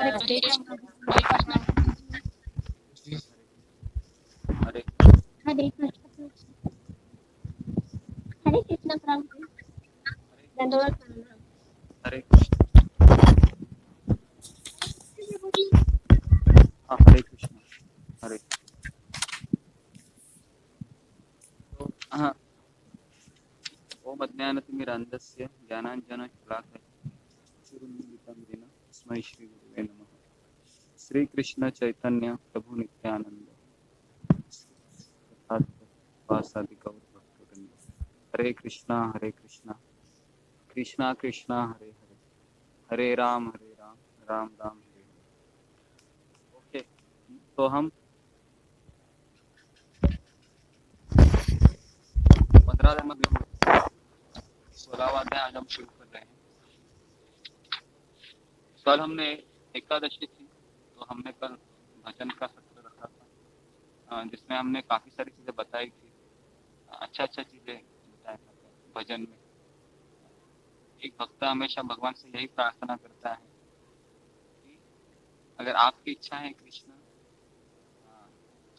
हरे कृष्ण। हरे हरे कृष्ण। हरे कृष्ण प्रभु। दंडवत प्रणाम। हरे हाँ, हरे कृष्ण। हरे तो हाँ, ओम अज्ञानतिमिरान्धस्य ज्ञानाञ्जनशलाकया चक्षुरुन्मीलितं येन तस्मै श्रीगुरुवे नमः। श्री कृष्ण चैतन्य प्रभु नित्यानंद वासादि गौर भक्तवृंद। हरे कृष्णा कृष्णा कृष्णा हरे हरे, हरे राम राम राम हरे हरे। ओके, तो हम 15 16वां अध्याय आज हम शुरू कर रहे हैं। कल हमने एकादशी थी, तो हमने कल भजन का सत्र रखा था, जिसमें हमने काफी सारी चीजें बताई थी, अच्छा चीजें बताया था भजन में। एक भक्त हमेशा भगवान से यही प्रार्थना करता है कि अगर आपकी इच्छा है कृष्ण,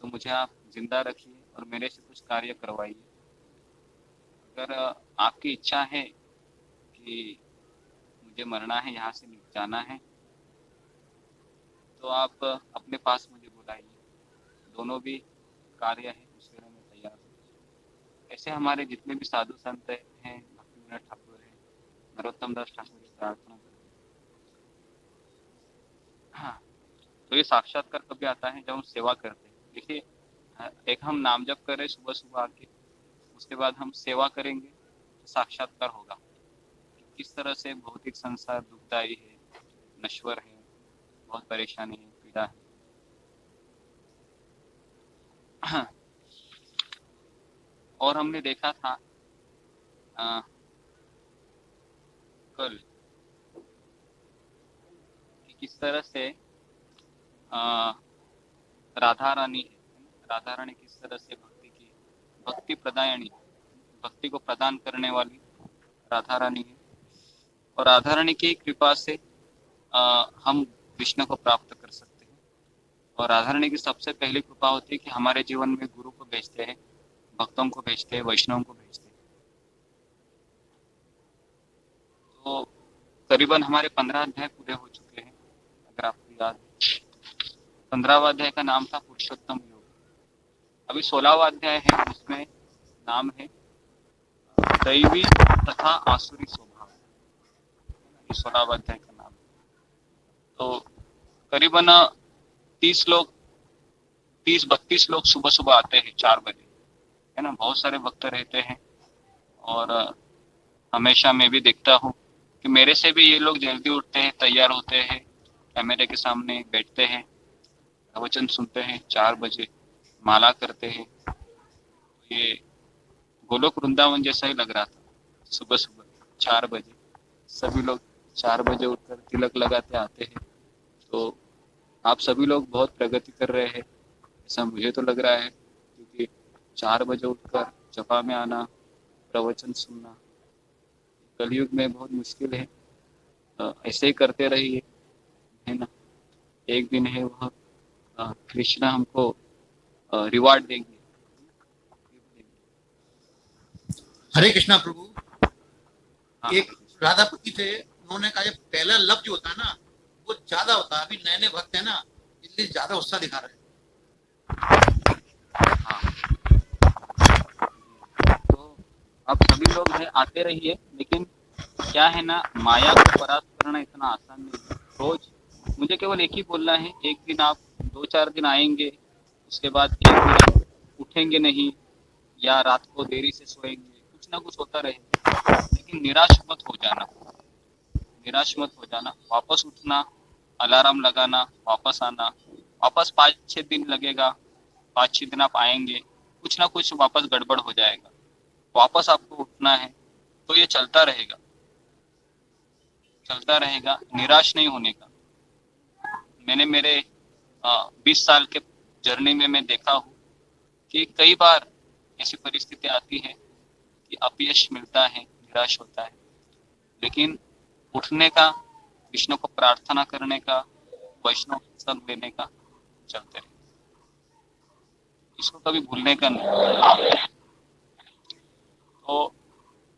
तो मुझे आप जिंदा रखिए और मेरे से कुछ कार्य करवाइए। अगर आपकी इच्छा है कि मुझे मरना है, यहाँ से जाना है, तो आप अपने पास मुझे बुलाइए। दोनों भी कार्य है, उसके लिए मैं तैयार हूँ। ऐसे हमारे जितने भी साधु संत हैं, भक्ति विनोद ठाकुर है, नरोत्तम दास ठाकुर की प्रार्थना करते हैं। हाँ, तो ये साक्षात्कार कभी आता है जब हम सेवा करते हैं। देखिए, एक हम नाम जप कर रहे सुबह सुबह आके, उसके बाद हम सेवा करेंगे तो साक्षात्कार होगा कि किस तरह से भौतिक संसार दुखदायी है, नश्वर है, बहुत परेशानी है, पीड़ा है। और हमने देखा था कल कि किस तरह से राधा रानी है, राधा रानी किस तरह से भक्ति प्रदायणी, भक्ति को प्रदान करने वाली राधा रानी है। और राधा रानी की कृपा से हम कृष्ण को प्राप्त कर सकते हैं। और राधा रानी की सबसे पहली कृपा होती है कि हमारे जीवन में गुरु को भेजते हैं, भक्तों को भेजते हैं, वैष्णव को भेजते हैं। तो करीबन हमारे 15 अध्याय पूरे हो चुके हैं, अगर आपको याद है। 15वां अध्याय का नाम था पुरुषोत्तम योग। अभी 16वां अध्याय है, जिसमें नाम है दैवी तथा आसुरी स्वभाव। ये 16वां अध्याय का नाम है। तो करीबन 30 लोग सुबह सुबह आते हैं 4 बजे, है ना। बहुत सारे भक्त रहते हैं और हमेशा मैं भी देखता हूँ कि मेरे से भी ये लोग जल्दी उठते हैं, तैयार होते हैं, कैमरे के सामने बैठते हैं, प्रवचन सुनते हैं, 4 बजे माला करते हैं। तो ये गोलोक वृंदावन जैसा ही लग रहा था। सुबह सुबह 4 बजे सभी लोग 4 बजे उठकर तिलक लगाते आते हैं। तो आप सभी लोग बहुत प्रगति कर रहे हैं, ऐसा मुझे तो लग रहा है, क्योंकि 4 बजे उठकर जपा में आना, प्रवचन सुनना कलयुग में बहुत मुश्किल है। ऐसे ही करते रहिए, है ना। एक दिन है वह कृष्ण हमको रिवार्ड देंगे। हरे कृष्णा प्रभु। हाँ, एक राधापति थे, उन्होंने कहा जब पहला लफ्ज जो होता है ना वो ज्यादा होता है। अभी नए नए भक्त है ना, इसलिए ज्यादा उत्साह दिखा रहे हैं। हाँ। तो अब सभी लोग है आते रहिए, लेकिन क्या है ना, माया को परास्त करना इतना आसान नहीं है। रोज मुझे केवल एक ही बोलना है, एक दिन आप 2-4 दिन आएंगे, उसके बाद एक दिन उठेंगे नहीं, या रात को देरी से सोएंगे, कुछ ना कुछ होता रहेगा, लेकिन निराश मत हो जाना, निराश मत हो जाना। वापस उठना, अलार्म लगाना, वापस आना। वापस 5-6 दिन लगेगा, 5-6 दिन आप आएंगे, कुछ ना कुछ वापस गड़बड़ हो जाएगा, वापस आपको उठना है। तो ये चलता रहेगा, चलता रहेगा, निराश नहीं होने का। मैंने मेरे 20 साल के जर्नी में मैं देखा हूँ कि कई बार ऐसी परिस्थिति आती है कि अपयश मिलता है, निराश होता है, लेकिन उठने का, कृष्ण को प्रार्थना करने का वैष्णव संग लेने का चलते रहे, इसको कभी भूलने का नहीं। तो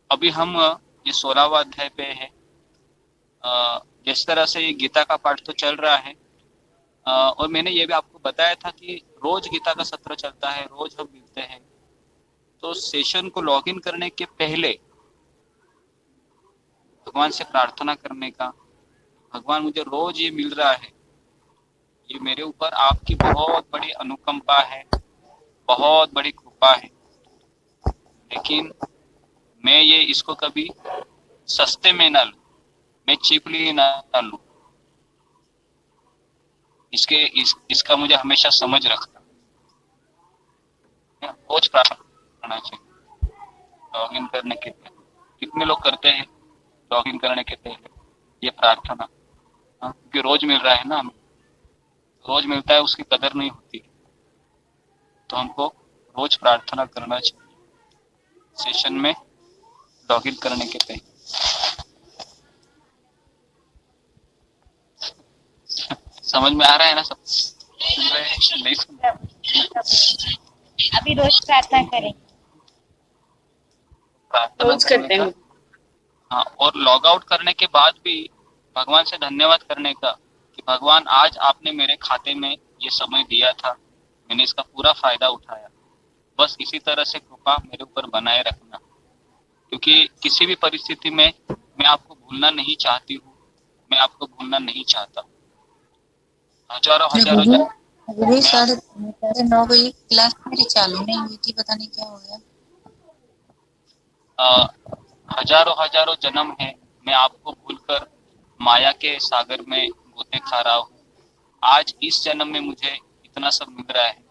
अभी हम ये 16वां अध्याय पे है। जिस तरह से ये गीता का पाठ तो चल रहा है, और मैंने ये भी आपको बताया था कि रोज गीता का सत्र चलता है, रोज हम मिलते हैं। तो सेशन को लॉगिन करने के पहले भगवान से प्रार्थना करने का, भगवान मुझे रोज ये मिल रहा है, ये मेरे ऊपर आपकी बहुत बड़ी अनुकंपा है, बहुत बड़ी कृपा है, लेकिन मैं ये इसको कभी सस्ते में ना लूं, मैं चीपली ना लूं, इसका मुझे हमेशा समझ रखना, रोज प्रार्थना करना चाहिए लॉगिन करने के पहले। कितने लोग करते हैं लॉगिन करने के पहले ये प्रार्थना? क्योंकि रोज मिल रहा है ना, हमें रोज मिलता है, उसकी कदर नहीं होती, तो हमको रोज प्रार्थना करना चाहिए सेशन में लॉगिन करने के पहले। समझ में आ रहा है ना सब? सुन रहे हैं नहीं सुन रहे? अभी रोज प्रार्थना करें, प्रार्थना रोज करते हैं। हाँ, और लॉग आउट करने के बाद भी भगवान से धन्यवाद करने का कि भगवान आज आपने मेरे खाते में ये समय दिया था, मैंने इसका पूरा फायदा उठाया, बस इसी तरह से कृपा मेरे ऊपर बनाए रखना, क्योंकि किसी भी परिस्थिति में मैं आपको भूलना नहीं चाहती हूँ, मैं आपको भूलना नहीं चाहता। हजारों हजारों गुरु 9:30 बजे क्लास मेरी चालू नहीं हुई थी, पता नहीं क्या हो गया। हजारों हजारों जन्म है मैं आपको भूलकर माया के सागर में गोते खा रहा हूँ, आज इस जन्म में मुझे इतना सब मिल रहा है,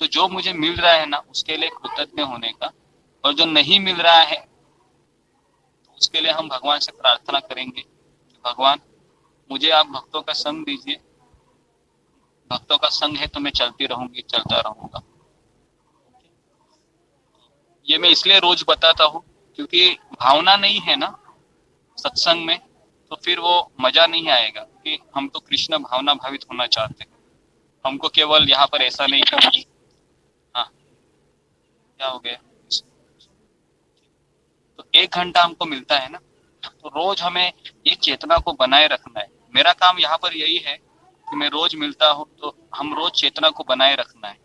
तो जो मुझे मिल रहा है ना उसके लिए कृतज्ञ होने का, और जो नहीं मिल रहा है तो उसके लिए हम भगवान से प्रार्थना करेंगे कि भगवान मुझे आप भक्तों का संग दीजिए, भक्तों का संग है तो मैं चलती रहूंगी, चलता रहूंगा। ये मैं इसलिए रोज बताता हूँ क्योंकि भावना नहीं है ना सत्संग में, तो फिर वो मजा नहीं आएगा, कि हम तो कृष्ण भावना भावित होना चाहते हैं, हमको केवल यहाँ पर ऐसा नहीं करना। हाँ, क्या हो गया? तो 1 घंटा हमको मिलता है ना, तो रोज हमें ये चेतना को बनाए रखना है। मेरा काम यहाँ पर यही है कि मैं रोज मिलता हूँ, तो हम रोज चेतना को बनाए रखना है।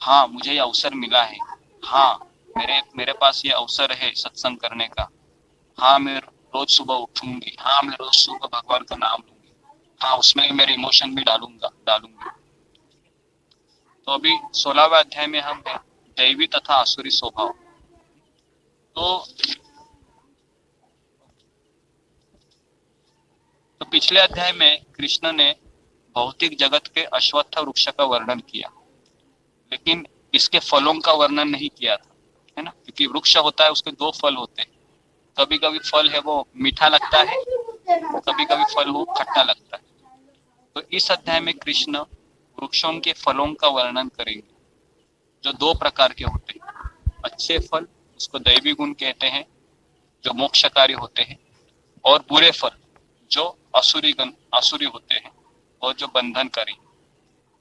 हाँ, मुझे ये अवसर मिला है, हाँ मेरे पास ये अवसर है सत्संग करने का, हाँ मैं रोज सुबह उठूंगी, हाँ मैं रोज सुबह भगवान का नाम लूंगी, हाँ उसमें मेरे इमोशन भी डालूंगी। तो अभी 16वें अध्याय में हम हैं दैवी तथा आसुरी स्वभाव। तो पिछले अध्याय में कृष्ण ने भौतिक जगत के अश्वत्थ वृक्ष का वर्णन किया, लेकिन इसके फलों का वर्णन नहीं किया था, है ना, क्योंकि वृक्ष होता है उसके 2 फल होते हैं, कभी कभी फल है वो मीठा लगता है, कभी कभी फल वो खट्टा लगता है। तो इस अध्याय में कृष्ण वृक्षों के फलों का वर्णन करेंगे, जो 2 प्रकार के होते हैं। अच्छे फल उसको दैवी गुण कहते हैं, जो मोक्षकारी होते हैं, और बुरे फल जो आसुरी होते हैं और जो बंधनकारी।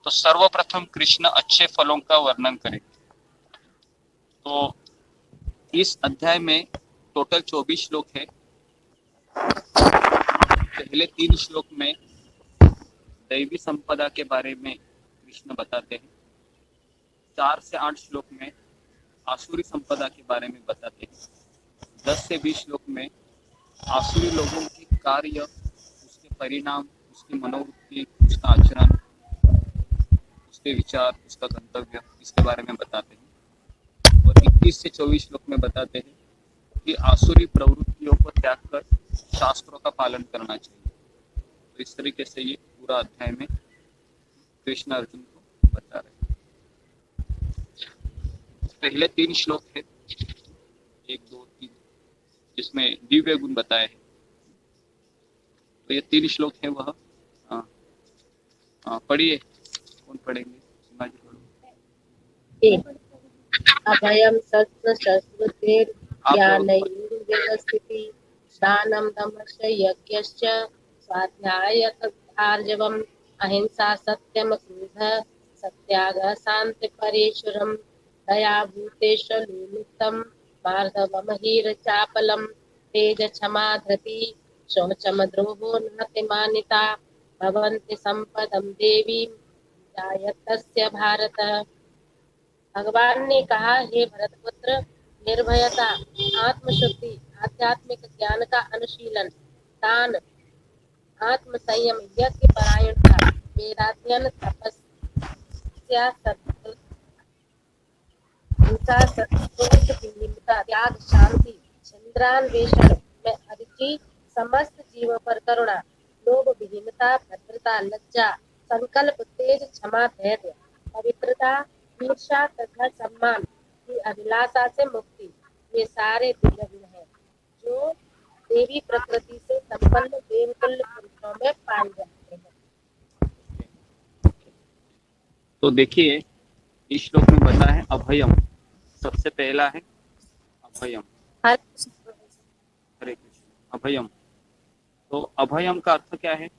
तो सर्वप्रथम कृष्ण अच्छे फलों का वर्णन करेंगे। तो इस अध्याय में टोटल 24 श्लोक है। पहले 3 श्लोक में दैवी संपदा के बारे में कृष्ण बताते हैं, 4 से 8 श्लोक में आसुरी संपदा के बारे में बताते हैं, 10 से 20 श्लोक में आसुरी लोगों के कार्य, उसके परिणाम, उसकी मनोवृत्ति, उसका आचरण, उसके विचार, उसका गंतव्य, इसके बारे में बताते हैं। और 21 से 24 श्लोक में बताते हैं कि आसुरी प्रवृत्तियों को त्याग कर शास्त्रों का पालन करना चाहिए। तो इस तरीके से ये पूरा अध्याय में कृष्ण अर्जुन को बता रहे हैं। पहले 3 श्लोक है, 1, 2, 3, जिसमें दिव्य गुण बताए हैं। तो ये 3 श्लोक है वह पढ़िए, कौन पढ़ेंगे? अभयं सत्त्व शस्त्रतेर ज्ञानैर्व्यवस्थितिः दानं दमश्च यज्ञश्च स्वाध्यायः तथार्जवम् अहिंसा सत्यम क्रोध सत्याग्रह शांति परेशुरम दया भूतेशून्यतम मार्दवम हीर चापलम तेज क्षमा धृति शौचम द्रोहो नातिमानिता भवन्ति संपदम देवी जायतस्य भारत। भगवान ने कहा, हे भरतपुत्र, निर्भयता, आत्मशुद्धि, आध्यात्मिक ज्ञान का अनुशीलन, दान, आत्म संयम, यज्ञ परायणता, वेदाध्ययन, तपस्या, हिंसा, क्रोध, विहीनता, त्याग, शांति, चंद्रान्वेषण में अरुचि, समस्त जीवों पर करुणा, लोभ विहीनता, भद्रता, लज्जा, संकल्प, तेज, क्षमा, धैर्य, पवित्रता, ईर्षा तथा सम्मान की अभिलाषा से मुक्ति, ये सारे दिव्य गुण हैं जो देवी प्रकृति से संपन्न देवतुल्य पुरुषों में पाए जाते हैं। तो देखिए, इस श्लोक में बता है अभयम, सबसे पहला है अभयम। हर हरे कृष्ण। अभयम, तो अभयम का अर्थ क्या है?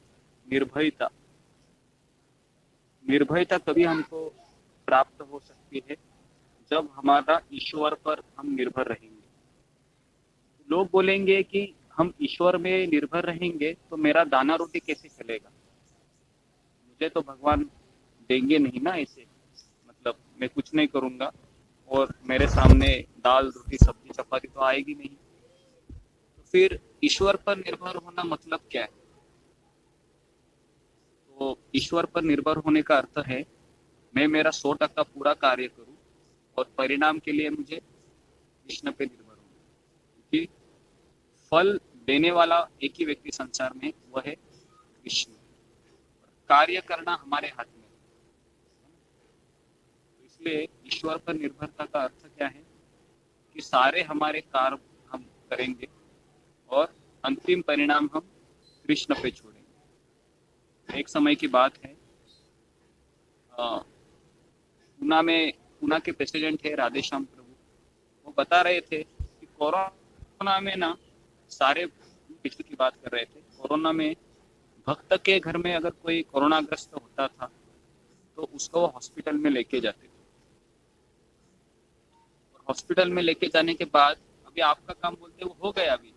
निर्भयता। निर्भयता कभी हमको प्राप्त हो सकती है जब हमारा ईश्वर पर हम निर्भर रहेंगे। लोग बोलेंगे कि हम ईश्वर में निर्भर रहेंगे तो मेरा दाना रोटी कैसे चलेगा, मुझे तो भगवान देंगे नहीं ना, ऐसे मतलब मैं कुछ नहीं करूंगा और मेरे सामने दाल रोटी सब्जी चपाती तो आएगी नहीं। तो फिर ईश्वर पर निर्भर होना मतलब क्या है? तो ईश्वर पर निर्भर होने का अर्थ है मैं मेरा 100% पूरा कार्य करूं और परिणाम के लिए मुझे कृष्ण पे निर्भर हूं, क्योंकि फल देने वाला एक ही व्यक्ति संसार में, वह है कृष्ण। कार्य करना हमारे हाथ में, तो इसलिए ईश्वर पर निर्भरता का अर्थ क्या है कि सारे हमारे कार्य हम करेंगे और अंतिम परिणाम हम कृष्ण पे छोड़ेंगे। एक समय की बात है, पूना के प्रेसिडेंट है राधेश्याम प्रभु, वो बता रहे थे कि कोरोना में ना, सारे विश्व की बात कर रहे थे, कोरोना में भक्त के घर में अगर कोई कोरोनाग्रस्त होता था तो उसको वो हॉस्पिटल में लेके जाते थे। और हॉस्पिटल में लेके जाने के बाद अभी आपका काम बोलते वो हो गया, अभी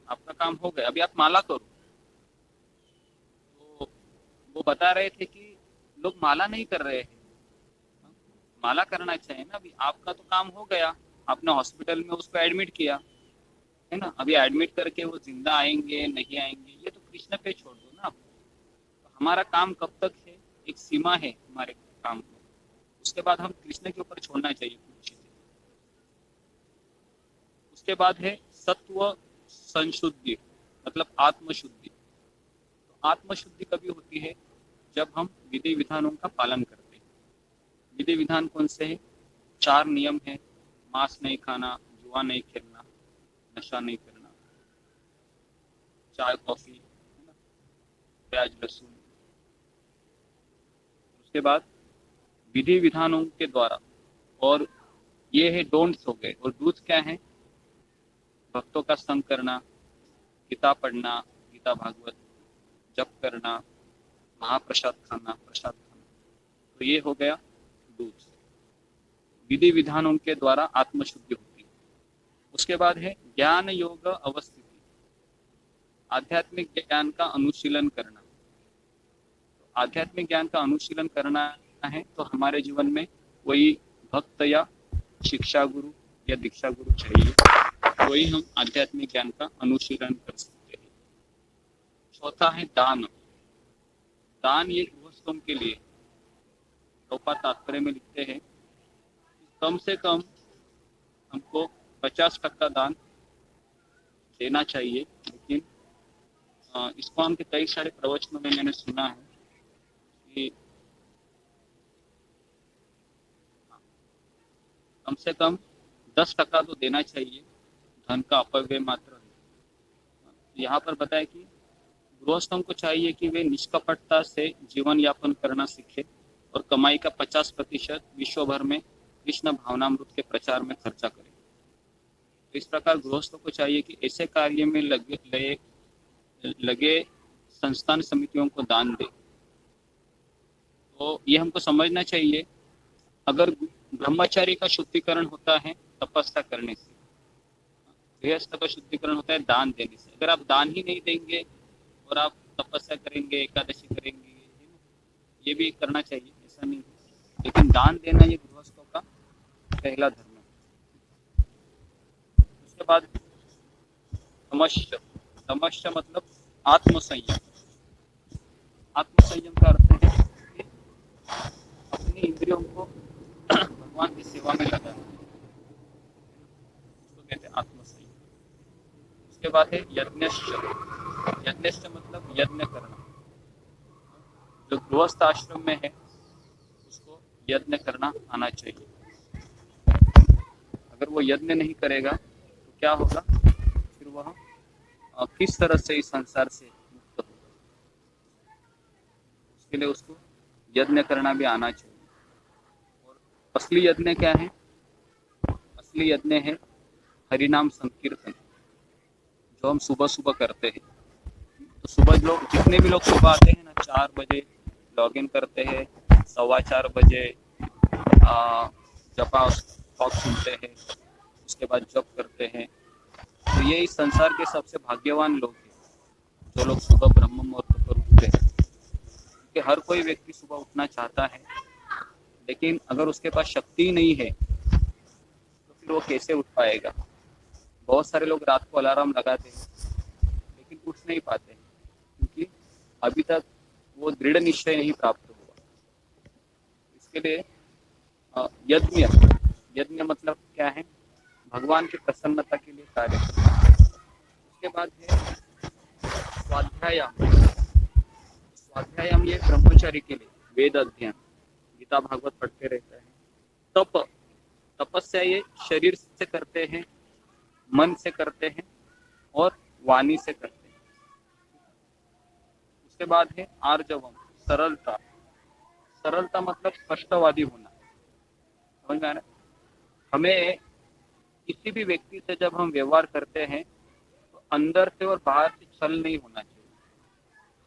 आपका काम हो गया, अभी आप माला करो। तो वो बता रहे थे कि लोग माला नहीं कर रहे हैं, माला करना चाहिए ना, अभी आपका तो काम हो गया, आपने हॉस्पिटल में उसको एडमिट किया है ना, अभी एडमिट करके वो जिंदा आएंगे नहीं आएंगे ये तो कृष्ण पे छोड़ दो ना आप। तो हमारा काम कब तक है, एक सीमा है हमारे काम को, उसके बाद हम कृष्ण के ऊपर छोड़ना चाहिए कुछ चीजें। उसके बाद है सत्व संशुद्धि, मतलब आत्मशुद्धि। तो आत्मशुद्धि कभी होती है जब हम विधि विधानों का पालन करते हैं। विधि विधान कौन से हैं? 4 नियम है, मांस नहीं खाना, जुआ नहीं खेलना, नशा नहीं करना, चाय कॉफी, प्याज लहसुन। उसके बाद विधि विधानों के द्वारा, और ये है डोंट्स हो गए, और डूज क्या है? भक्तों का संग करना, गीता पढ़ना, गीता भागवत जप करना, महाप्रसाद खाना, प्रसाद खाना, तो ये हो गया डूज। विधि विधानों के द्वारा आत्मशुद्धि होती है। उसके बाद है ज्ञान योग अवस्थिति, आध्यात्मिक ज्ञान का अनुशीलन करना। तो आध्यात्मिक ज्ञान का अनुशीलन करना है तो हमारे जीवन में कोई भक्त या शिक्षा गुरु या दीक्षा गुरु चाहिए, तो ही हम आध्यात्मिक ज्ञान का अनुशीलन कर सकते हैं। चौथा है दान। दान ये गृहस्थों के लिए, प्रभुपाद तात्पर्य में लिखते हैं कम से कम हमको 50% दान देना चाहिए। लेकिन इसको हमके कई सारे प्रवचनों में मैंने सुना है कि कम से कम 10% तो देना चाहिए, धन का अपव्यय मात्र है। यहाँ पर बताया कि गृहस्थों को चाहिए कि वे निष्कपटता से जीवन यापन करना सीखे और कमाई का 50% विश्व भर में कृष्ण भावनामृत के प्रचार में खर्चा करें। तो इस प्रकार गृहस्थों को चाहिए कि ऐसे कार्य में लगे संस्थान समितियों को दान दे। तो ये हमको समझना चाहिए, अगर ब्रह्मचारी का शुद्धिकरण होता है तपस्या करने से, गृहस्थ का शुद्धिकरण होता है दान देने से। अगर आप दान ही नहीं देंगे और आप तपस्या करेंगे, एकादशी करेंगे, है ना, ये भी करना चाहिए, ऐसा नहीं, लेकिन दान देना ये गृहस्थों का पहला धर्म है। उसके बाद तमश्च, तमश्च मतलब आत्मसंयम। आत्मसंयम का अर्थ है कि अपनी इंद्रियों को भगवान की सेवा में लगाना, उसको कहते हैं आत्मसंयम। उसके बाद है यज्ञश्च। यज्ञश्च मतलब यज्ञ करना। जो गृहस्थ आश्रम में है उसको यज्ञ करना आना चाहिए। अगर वो यज्ञ नहीं करेगा तो क्या होगा, फिर वह किस तरह से इस संसार से मुक्त होगा। उसके लिए उसको यज्ञ करना भी आना चाहिए। और असली यज्ञ क्या है? असली यज्ञ है हरिनाम संकीर्तन, जो हम सुबह सुबह करते हैं। तो सुबह लोग, जितने भी लोग सुबह आते हैं ना, 4 बजे लॉग इन करते हैं, 4:15 बजे जपा टॉक सुनते हैं, उसके बाद जप करते हैं। तो ये इस संसार के सबसे भाग्यवान लोग हैं, जो लोग सुबह ब्रह्म मुहूर्त पर उठते हैं। क्योंकि हर कोई व्यक्ति सुबह उठना चाहता है, लेकिन अगर उसके पास शक्ति नहीं है तो फिर वो कैसे उठ पाएगा। बहुत सारे लोग रात को अलार्म लगाते हैं लेकिन उठ नहीं पाते हैं, क्योंकि अभी तक वो दृढ़ निश्चय नहीं प्राप्त हुआ। इसके लिए यज्ञ, यज्ञ मतलब क्या है? भगवान की प्रसन्नता के लिए कार्य। उसके बाद है स्वाध्यायाम। स्वाध्यायाम ये ब्रह्मचारी के लिए वेद अध्ययन, गीता भागवत पढ़ते रहता है। तप, तपस्या ये शरीर से करते हैं, मन से करते हैं और वाणी से करते हैं। उसके बाद है आर्जवम, सरलता। सरलता मतलब कष्टवादी होना। समझ में आ रहा है? हमें किसी भी व्यक्ति से जब हम व्यवहार करते हैं तो अंदर से और बाहर से छल नहीं होना चाहिए,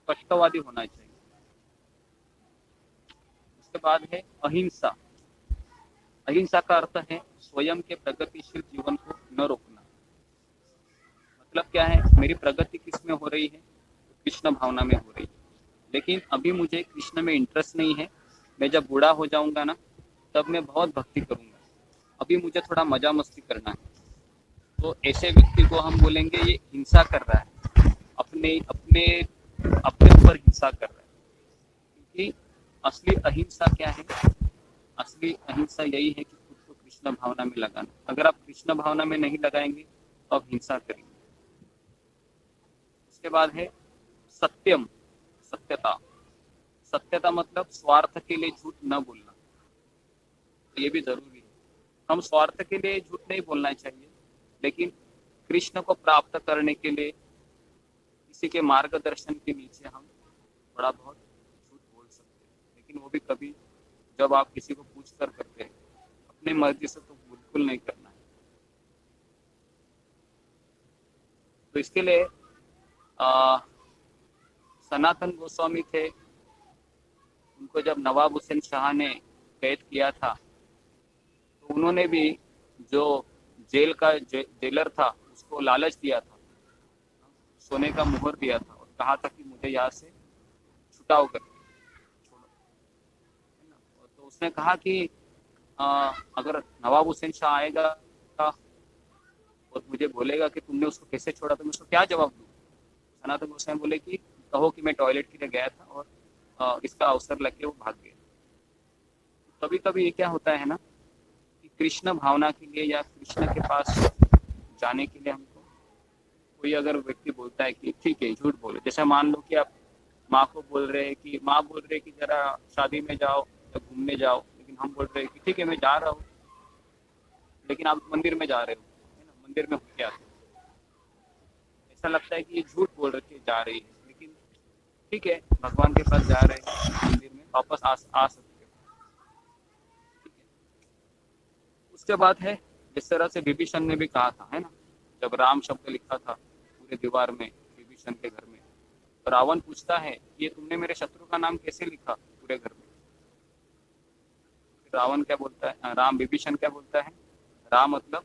कष्टवादी होना चाहिए। उसके बाद है अहिंसा। अहिंसा का अर्थ है स्वयं के प्रगतिशील जीवन को न रोकना। मतलब क्या है? मेरी प्रगति किस में हो रही है? कृष्ण भावना में हो रही है, लेकिन अभी मुझे कृष्ण में इंटरेस्ट नहीं है। मैं जब बूढ़ा हो जाऊंगा ना, तब मैं बहुत भक्ति करूंगा, अभी मुझे थोड़ा मजा मस्ती करना है। तो ऐसे व्यक्ति को हम बोलेंगे ये हिंसा कर रहा है, अपने अपने अपने ऊपर हिंसा कर रहा है। क्योंकि असली अहिंसा क्या है? असली अहिंसा यही है कि खुद को कृष्ण भावना में लगाना। अगर आप कृष्ण भावना में नहीं लगाएंगे तो आप हिंसा करेंगे। उसके बाद है सत्यम, सत्यता। सत्यता मतलब स्वार्थ के लिए झूठ न बोलना। तो ये भी जरूरी है। हम स्वार्थ के लिए झूठ नहीं बोलना चाहिए, लेकिन कृष्ण को प्राप्त करने के लिए किसी के मार्गदर्शन के नीचे हम थोड़ा बहुत झूठ बोल सकते हैं, लेकिन वो भी कभी जब आप किसी को पूछ कर करते हैं। अपनी मर्जी से तो बिल्कुल नहीं करना है। तो इसके लिए सनातन गोस्वामी थे, उनको जब नवाब हुसैन शाह ने कैद किया था तो उन्होंने भी जो जेल का जेलर था उसको लालच दिया था, सोने का मुहर दिया था और कहा था कि मुझे यहाँ से छुटाओ करके छोड़ो, है ना। तो उसने कहा कि अगर नवाब हुसैन शाह आएगा और मुझे बोलेगा कि तुमने उसको कैसे छोड़ा तो मैं उसको क्या जवाब दूँ। सनातन गोस्वामी बोले कि कहो कि मैं टॉयलेट के लिए गया था और इसका अवसर लग के वो भाग गया। कभी कभी ये क्या होता है ना कि कृष्ण भावना के लिए या कृष्ण के पास जाने के लिए हमको कोई अगर व्यक्ति बोलता है कि ठीक है झूठ बोलो, जैसे मान लो कि आप माँ को बोल रहे हैं कि माँ बोल रहे हैं कि जरा शादी में जाओ या घूमने जाओ, लेकिन हम बोल रहे हैं कि ठीक है मैं जा रहा हूँ, लेकिन आप मंदिर में जा रहे हो, है ना, मंदिर में होके आते हो। ऐसा लगता है कि ये झूठ बोल रहे थे, जा रही है, लेकिन ठीक है भगवान के पास जा रहे हैं, मंदिर में वापस आ सकते हो। ठीक है। उसके बाद है जिस तरह से विभीषण ने भी कहा था, है ना, जब राम शब्द लिखा था पूरे दीवार में विभीषण के घर में, तो रावण पूछता है ये तुमने मेरे शत्रु का नाम कैसे लिखा पूरे घर में। रावण क्या बोलता है, राम विभीषण क्या बोलता है, रा मतलब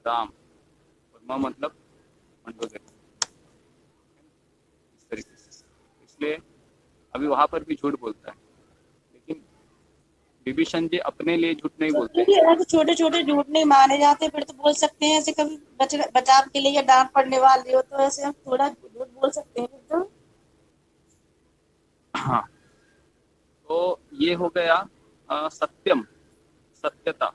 राम और म मतलब मंडोदरी, इस तरीके से। इसलिए अभी वहां पर भी झूठ बोलता है, लेकिन विभीषण जी अपने लिए झूठ नहीं बोलते हैं। अगर छोटे छोटे झूठ नहीं माने जाते फिर तो बोल सकते हैं, ऐसे कभी बचाव के लिए या डांट पड़ने वाली हो तो ऐसे हम थोड़ा झूठ बोल सकते हैं फिर तो। हाँ, तो ये हो गया सत्यम, सत्यता।